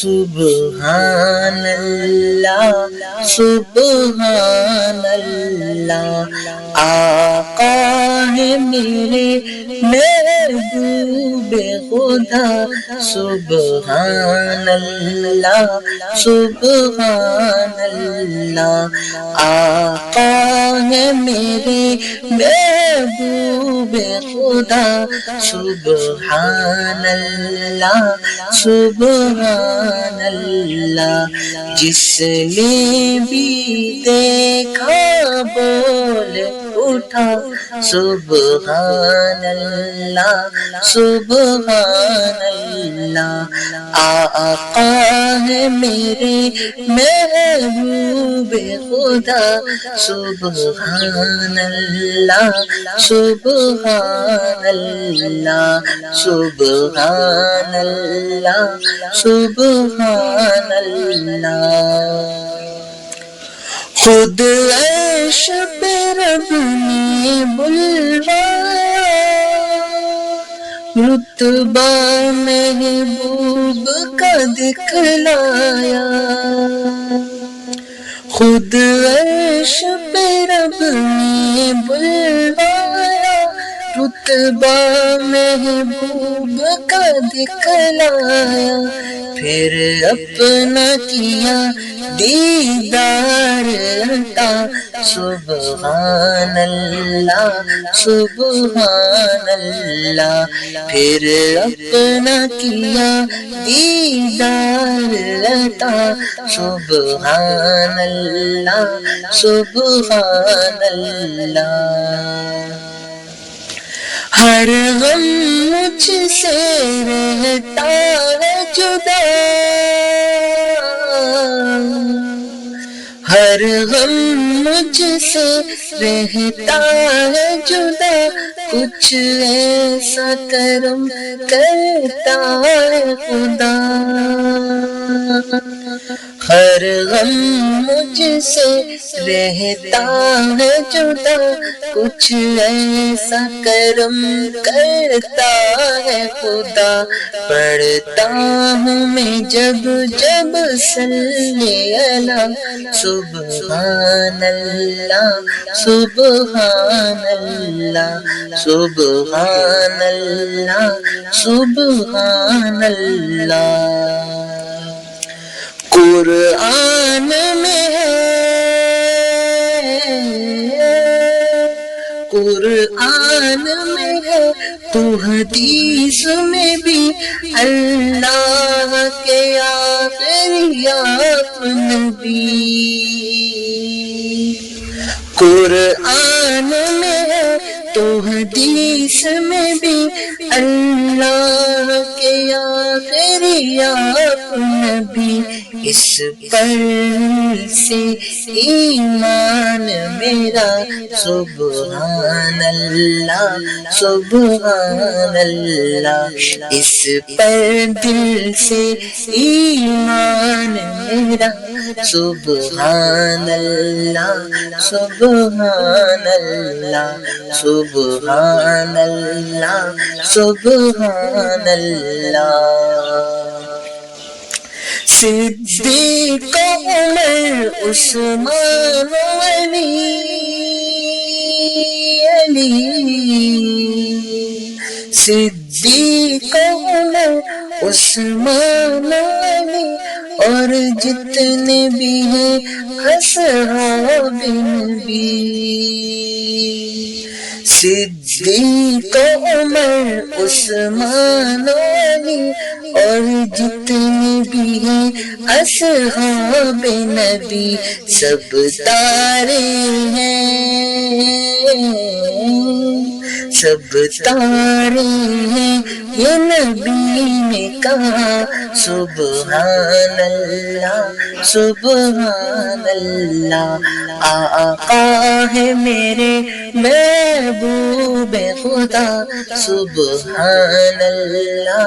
سبحان اللہ سبحان اللہ، آقا ہے میرے محبوب خدا، سبحان اللہ سبحان اللہ، آقا ہے میرے محبوب خدا، سبحان اللہ سبحان اللہ، جس نے بھی دیکھا بول اٹھا، سبحان اللہ سبحان اللہ، آقا ہے میرے محبوب خدا، سبحان اللہ سبحان اللہ، سبحان اللہ سبحان اللہ، خود عرش پہ رب نے بلوایا، رتبہ محبوب کا دکھلایا، خود عرش پہ رب نے بلوایا، رتبہ محبوب کا دکھلایا، پھر اپنا کیا دیدار عطا، سبحان اللہ سبحان اللہ، پھر اپنا کیا دیدار عطا، سبحان اللہ سبحان اللہ، ہر غم مجھ سے رہتا ہے جدا، ہر غم مجھ سے رہتا ہے جدا، کچھ ایسا کرم کرتا ہے خدا، ہر غم مجھ سے رہتا ہے جدا، کچھ ایسا کرم کرتا ہے خدا، پڑھتا ہوں میں جب جب صلی اللہ، سبحان اللہ سبحان اللہ سبحان اللہ سبحان اللہ، قرآن میں ہے، قرآن میں ہے تو حدیث میں بھی، اللہ کے آخری آپ نبی، قرآن میں ہے تو حدیث میں بھی، اللہ کے آخری آپ نبی، اس پر سے ایمان میرا، سبحان اللہ سبحان اللہ، اس پر دل سے ایمان میرا، سبحان اللہ سبحان اللہ سبحان اللہ سبحان اللہ، صدیق عمر عثمان علی، صدیق عمر عثمان علی، اور جتنے بھی ہیں اصحاب نبی، صدیق عمر عثمان علی، اور جتنے بھی ہیں اصحاب نبی، سب تارے ہیں، سب تارے ہیں، یہ نبی نے کہا، سبحان اللہ سبحان اللہ، آقا ہے میرے محبوب خدا، سبحان اللہ